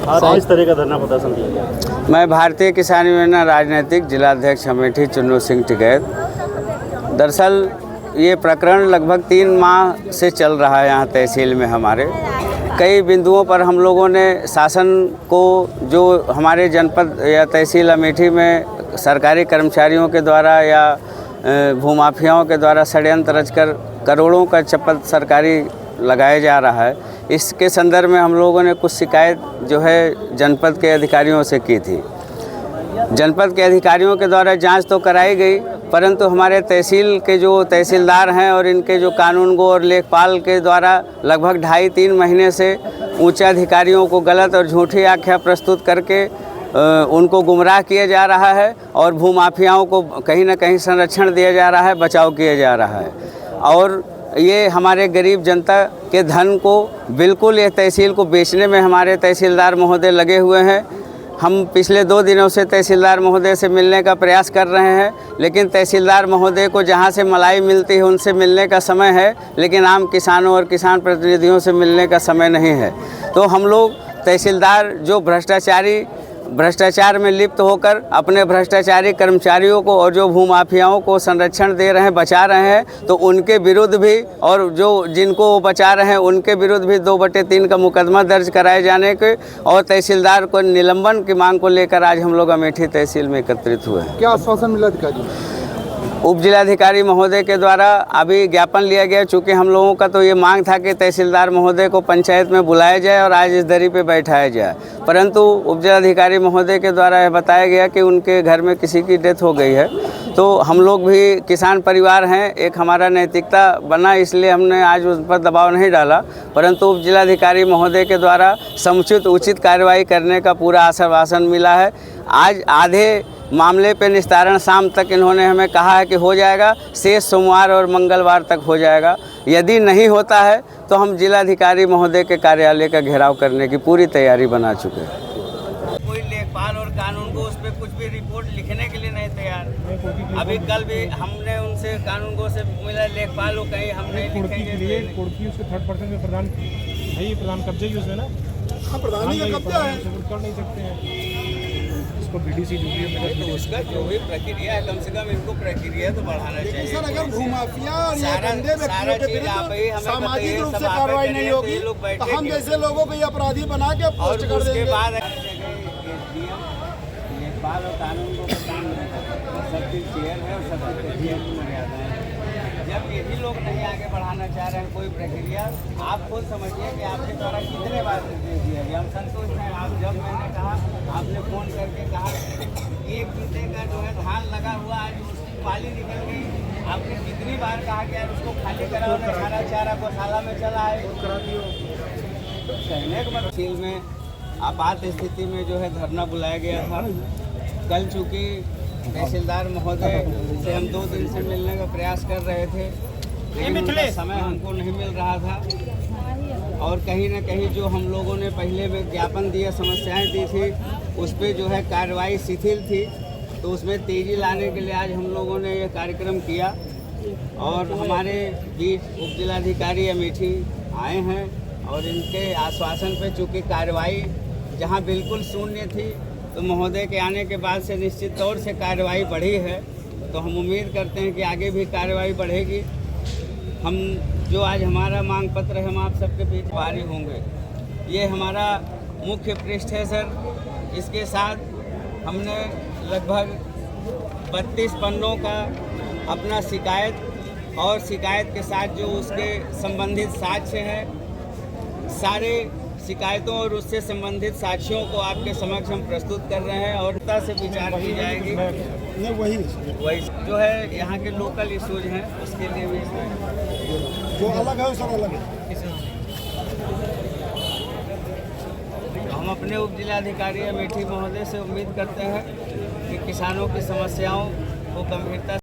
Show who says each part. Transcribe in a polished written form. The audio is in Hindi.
Speaker 1: आज इस तरह का धरना प्रदर्शन किया गया।
Speaker 2: मैं भारतीय किसान यूनियन राजनीतिक जिलाध्यक्ष अमेठी चुन्नू सिंह टिकैत। दरअसल ये प्रकरण लगभग 3 माह से चल रहा है यहाँ तहसील में। हमारे कई बिंदुओं पर हम लोगों ने शासन को, जो हमारे जनपद या तहसील अमेठी में सरकारी कर्मचारियों के द्वारा या भूमाफियाओं के द्वारा षड्यंत्र रचकर करोड़ों का चप्पल सरकारी लगाया जा रहा है, इसके संदर्भ में हम लोगों ने कुछ शिकायत जो है जनपद के अधिकारियों से की थी। जनपद के अधिकारियों के द्वारा जांच तो कराई गई, परंतु हमारे तहसील के जो तहसीलदार हैं और इनके जो कानूनगो और लेखपाल के द्वारा लगभग 2.5-3 महीने से ऊंचे अधिकारियों को गलत और झूठी आख्या प्रस्तुत करके उनको गुमराह किया जा रहा है और भूमाफियाओं को कहीं ना कहीं संरक्षण दिया जा रहा है, बचाव किया जा रहा है। और ये हमारे गरीब जनता के धन को बिल्कुल ये तहसील को बेचने में हमारे तहसीलदार महोदय लगे हुए हैं। हम पिछले 2 दिनों से तहसीलदार महोदय से मिलने का प्रयास कर रहे हैं, लेकिन तहसीलदार महोदय को जहां से मलाई मिलती है उनसे मिलने का समय है, लेकिन आम किसानों और किसान प्रतिनिधियों से मिलने का समय नहीं है। तो हम लोग तहसीलदार जो भ्रष्टाचार में लिप्त होकर अपने भ्रष्टाचारी कर्मचारियों को और जो भूमाफियाओं को संरक्षण दे रहे हैं, बचा रहे हैं, तो उनके विरुद्ध भी और जो जिनको वो बचा रहे हैं उनके विरुद्ध भी 2/3 का मुकदमा दर्ज कराए जाने के और तहसीलदार को निलंबन की मांग को लेकर आज हम लोग अमेठी तहसील में एकत्रित हुए हैं।
Speaker 3: क्या आश्वासन मिला अधिकारी?
Speaker 2: उप जिलाधिकारी महोदय के द्वारा अभी ज्ञापन लिया गया। चूँकि हम लोगों का तो ये मांग था कि तहसीलदार महोदय को पंचायत में बुलाया जाए और आज इस दरी पे बैठाया जाए, परंतु उप जिलाधिकारी महोदय के द्वारा यह बताया गया कि उनके घर में किसी की डेथ हो गई है। तो हम लोग भी किसान परिवार हैं, एक हमारा नैतिकता बना, इसलिए हमने आज उस पर दबाव नहीं डाला, परंतु उप जिलाधिकारी महोदय के द्वारा समुचित उचित कार्रवाई करने का पूरा आश्वासन मिला है। आज आधे मामले पे निस्तारण शाम तक इन्होंने हमें कहा है कि हो जाएगा, शेष सोमवार और मंगलवार तक हो जाएगा। यदि नहीं होता है तो हम जिलाधिकारी महोदय के कार्यालय का घेराव करने की पूरी तैयारी बना चुके हैं। कोई लेखपाल और कानून को उस पर कुछ भी रिपोर्ट लिखने के लिए नहीं तैयार। अभी कल भी हमने उनसे कानून से मिला लेखपाल हो, कहीं हम नहीं लिखेंगे।
Speaker 4: थर्ड पर्सन में प्रधान कब्जे की उसमें ना
Speaker 3: प्रधानी का कब्जा है,
Speaker 4: कर नहीं सकते हैं। बीडीसी जो भी
Speaker 2: तो उसका जो भी प्रक्रिया है, कम से कम इनको प्रक्रिया तो बढ़ाना चाहिए।
Speaker 3: सर, अगर भूमाफिया और ये गंदे व्यक्तियों के विरुद्ध सामाजिक रूप से कार्रवाई नहीं होगी तो हम जैसे लोगों को ये अपराधी बना के पोस्ट कर देंगे।
Speaker 2: उसके बाद लेखपाल और कानून को सबकी चेयर है और सबकी मर्यादा है। जब ये भी लोग नहीं आगे बढ़ाना चाह रहे हैं कोई प्रक्रिया, आप खुद समझिए कि आपके द्वारा कितने बार निर्देश दिया गया। हम संतुष्ट हैं। आप जब मैंने कहा, आपने फ़ोन करके कहा एक बीते का जो है धान लगा हुआ, आज उसकी पाली निकल गई, आपने कितनी बार कहा कि यार उसको खाली कराओ, खाना चारा गौशाला में चला है। कहने के तहसील में आपात स्थिति में जो है धरना बुलाया गया था। कल चूँकि तहसीलदार महोदय से हम 2 दिन से मिलने का प्रयास कर रहे थे, लेकिन उनका समय हमको नहीं मिल रहा था और कहीं ना कहीं जो हम लोगों ने पहले में ज्ञापन दिया, समस्याएं दी थी, उस पर जो है कार्रवाई शिथिल थी। तो उसमें तेज़ी लाने के लिए आज हम लोगों ने ये कार्यक्रम किया और हमारे बीच उप जिलाधिकारी अमेठी आए हैं और इनके आश्वासन पर चूँकि कार्रवाई जहाँ बिल्कुल शून्य थी, तो महोदय के आने के बाद से निश्चित तौर से कार्रवाई बढ़ी है। तो हम उम्मीद करते हैं कि आगे भी कार्रवाई बढ़ेगी। हम जो आज हमारा मांग पत्र है, हम आप सबके बीच भारी होंगे। ये हमारा मुख्य पृष्ठ है सर। इसके साथ हमने लगभग 32 पन्नों का अपना शिकायत और शिकायत के साथ जो उसके संबंधित साक्ष्य हैं, सारे शिकायतों और उससे संबंधित साक्ष्यों को आपके समक्ष हम प्रस्तुत कर रहे हैं और से विचार की जाएगी।
Speaker 3: वही
Speaker 2: जो है यहाँ के लोकल इश्यूज हैं, उसके लिए भी
Speaker 3: जो अलग है सब अलग है।
Speaker 2: तो हम अपने उप जिलाधिकारी अमेठी महोदय से उम्मीद करते हैं कि किसानों की समस्याओं को गंभीरता